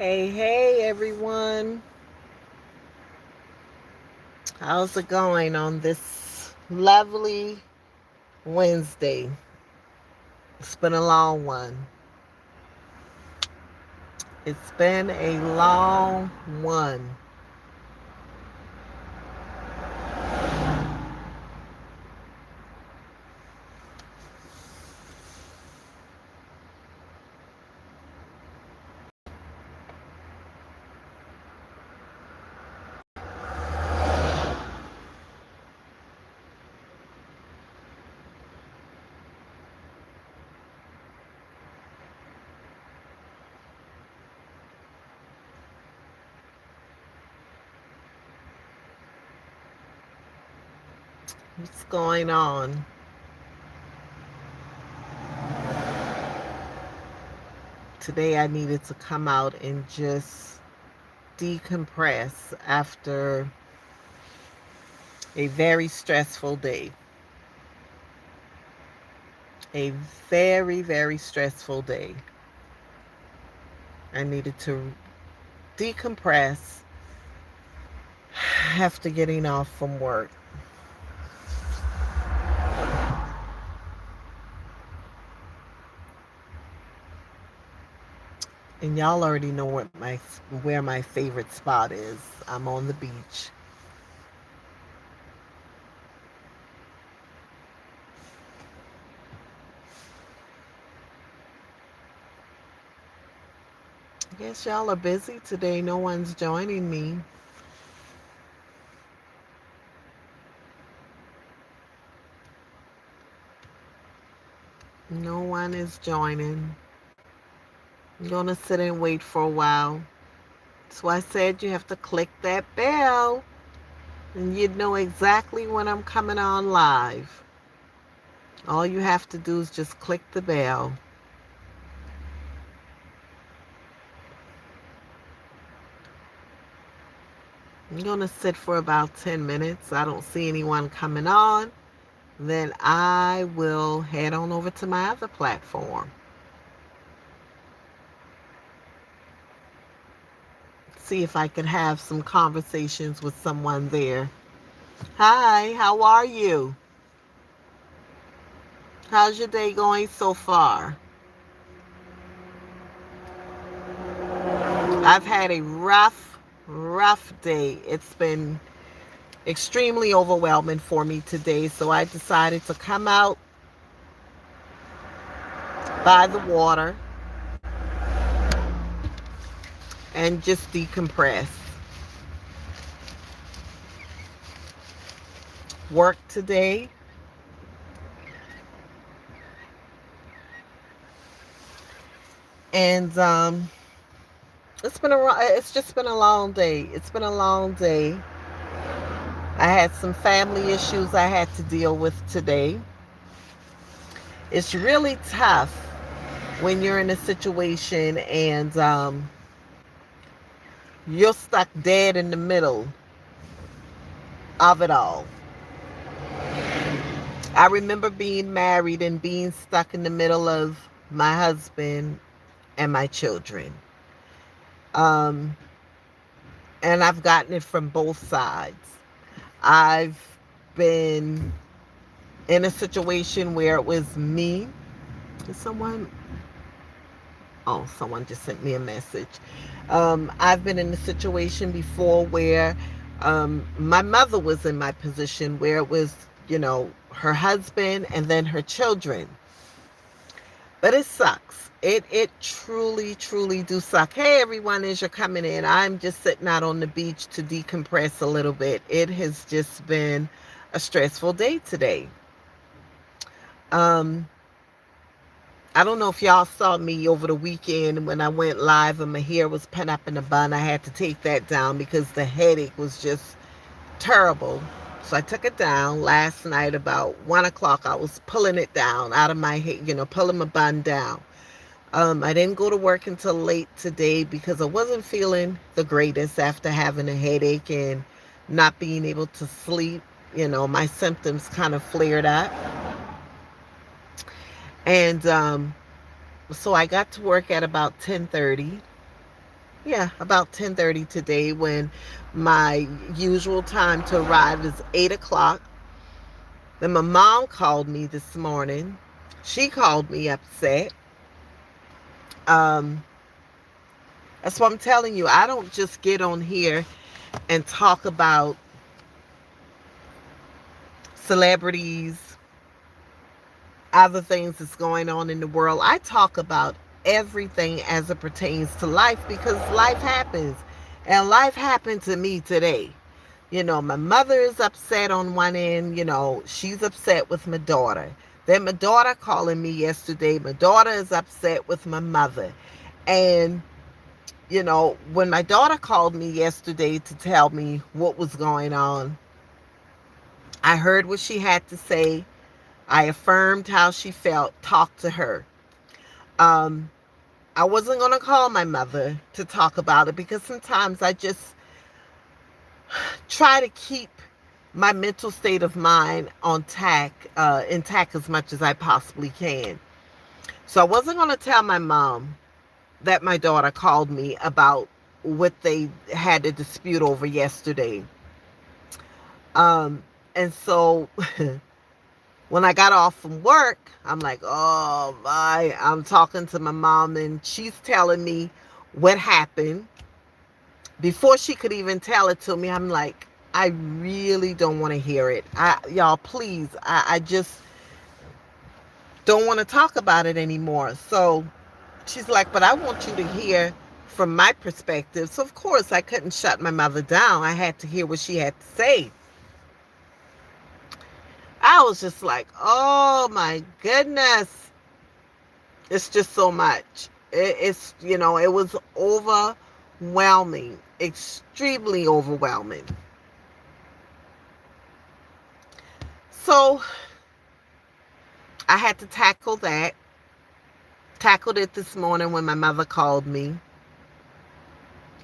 Hey, hey, everyone. How's it going on this lovely Wednesday? It's been a long one. It's been a long one. What's going on? Today, I needed to come out and just decompress after a very stressful day. A very, very stressful day. I needed to decompress after getting off from work. And y'all already know where my favorite spot is. I'm on the beach. I guess y'all are busy today. No one's joining me. No one is joining. I'm gonna sit and wait for a while. That's why I said you have to click that bell and you'd know exactly when I'm coming on live. All you have to do is just click the bell. I'm gonna sit for about 10 minutes. I don't see anyone coming on. Then I will head on over to my other platform. See if I could have some conversations with someone there. Hi, how are you? How's your day going so far? I've had a rough day. It's been extremely overwhelming for me today, so I decided to come out by the water and just decompress. Work today, and it's just been a long day. It's been a long day. I had some family issues I had to deal with today. It's really tough when you're in a situation and you're stuck dead in the middle of it all. I remember being married and being stuck in the middle of my husband and my children. Um, and I've gotten it from both sides. I've been in a situation where it was me. Is someone? Oh, someone just sent me a message. I've been in a situation before where my mother was in my position where it was, her husband and then her children. But it sucks. It truly do suck. Hey everyone, as you're coming in, I'm just sitting out on the beach to decompress a little bit. It has just been a stressful day today. Um, I don't know if y'all saw me over the weekend when I went live and my hair was pent up in a bun. I had to take that down because the headache was just terrible. So I took it down last night about 1 o'clock. I was pulling it down out of my head, pulling my bun down. I didn't go to work until late today because I wasn't feeling the greatest after having a headache and not being able to sleep. My symptoms kind of flared up. And so I got to work at about 10:30. Yeah, about 10:30 today, when my usual time to arrive is 8 o'clock. Then my mom called me this morning. She called me upset. Um, that's what I'm telling you. I don't just get on here and talk about celebrities, other things that's going on in the world. I talk about everything as it pertains to life, because life happens. And life happened to me today. My mother is upset on one end, she's upset with my daughter. Then my daughter calling me yesterday. My daughter is upset with my mother. And, when my daughter called me yesterday to tell me what was going on, I heard what she had to say. I affirmed how she felt, talked to her. Um, I wasn't going to call my mother to talk about it, because sometimes I just try to keep my mental state of mind on intact as much as I possibly can. So I wasn't going to tell my mom that my daughter called me about what they had a dispute over yesterday. Um, and so when I got off from work, I'm like, oh my, I'm talking to my mom, and she's telling me what happened. Before she could even tell it to me, I'm like, I really don't want to hear it. Y'all, please, I just don't want to talk about it anymore. So she's like, but I want you to hear from my perspective. So, of course, I couldn't shut my mother down. I had to hear what she had to say. I was just like, oh my goodness. It's just so much. It was overwhelming, extremely overwhelming. So I had to tackle that. Tackled it this morning when my mother called me.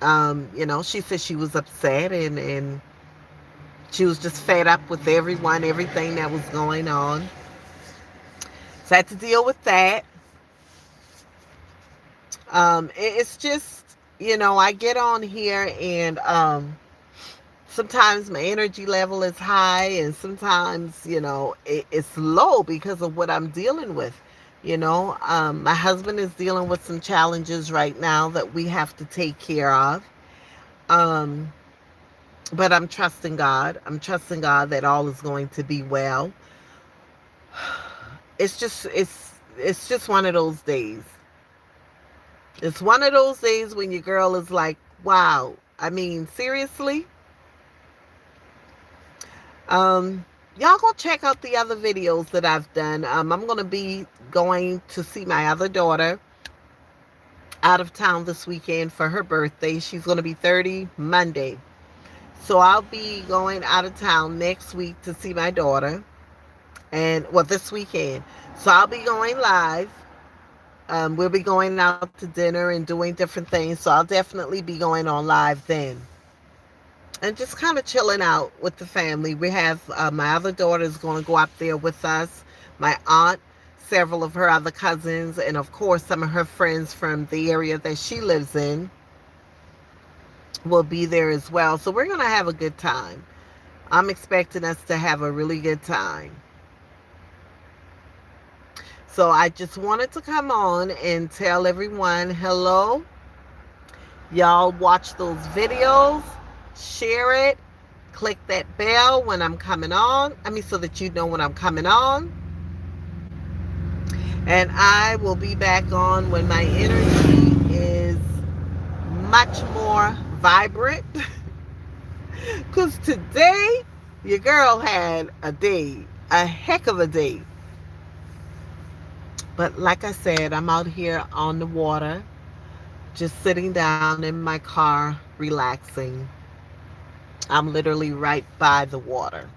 She said she was upset, and she was just fed up with everyone, everything that was going on. So I had to deal with that. It's just, I get on here, and sometimes my energy level is high, and sometimes, it's low because of what I'm dealing with. My husband is dealing with some challenges right now that we have to take care of. Um, but I'm trusting God. I'm trusting God that all is going to be well. It's just one of those days. It's one of those days when your girl is like, wow. I mean, seriously. Y'all go check out the other videos that I've done. I'm gonna be going to see my other daughter out of town this weekend for her birthday. She's gonna be 30 Monday. So I'll be going out of town next week to see my daughter. And well, this weekend. So I'll be going live. We'll be going out to dinner and doing different things. So I'll definitely be going on live then. And just kind of chilling out with the family. We have my other daughter is going to go up there with us, my aunt, several of her other cousins, and of course, some of her friends from the area that she lives in will be there as well. So we're going to have a good time. I'm expecting us to have a really good time. So I just wanted to come on and tell everyone hello. Y'all watch those videos, share it, click that bell when I'm coming on. So that you know when I'm coming on. And I will be back on when my energy is much more vibrant. Because today, your girl had a day, a heck of a day. But like I said, I'm out here on the water, just sitting down in my car, relaxing. I'm literally right by the water.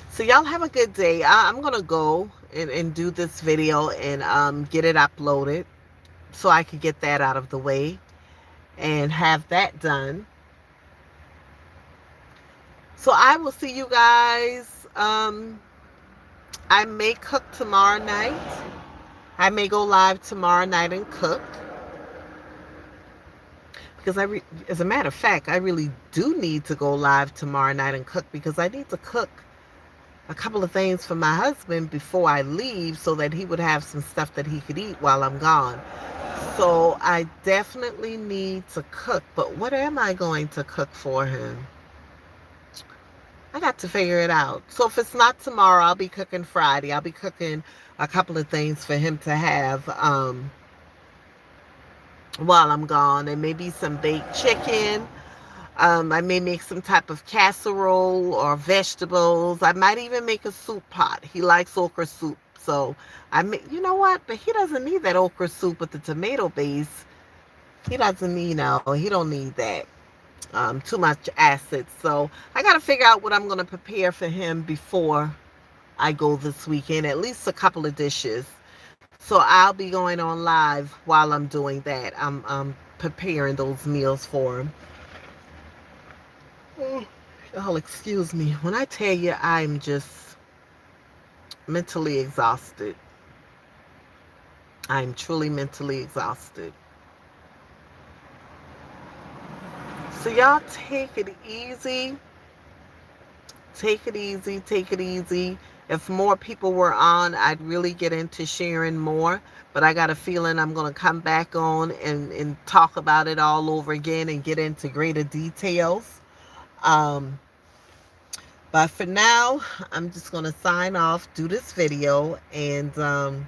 So y'all have a good day. I'm going to go and do this video and get it uploaded so I can get that out of the way and have that done. So I will see you guys. I may cook tomorrow night. I may go live tomorrow night and cook. because as a matter of fact, I really do need to go live tomorrow night and cook, because I need to cook a couple of things for my husband before I leave so that he would have some stuff that he could eat while I'm gone. So I definitely need to cook, but what am I going to cook for him? I got to figure it out. So if it's not tomorrow, I'll be cooking Friday. I'll be cooking a couple of things for him to have while I'm gone, and maybe some baked chicken. I may make some type of casserole or vegetables. I might even make a soup pot. He likes okra soup. So you know what? But he doesn't need that okra soup with the tomato base. He doesn't, he don't need that. Too much acid. So I got to figure out what I'm going to prepare for him before I go this weekend. At least a couple of dishes. So I'll be going on live while I'm doing that. I'm preparing those meals for him. Oh, y'all, excuse me. When I tell you I'm just mentally exhausted, I'm truly mentally exhausted. So y'all take it easy. Take it easy. Take it easy. If more people were on, I'd really get into sharing more. But I got a feeling I'm going to come back on and talk about it all over again and get into greater details. Um, but for now, I'm just going to sign off, do this video, and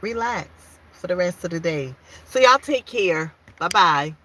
relax for the rest of the day. So y'all take care. Bye bye.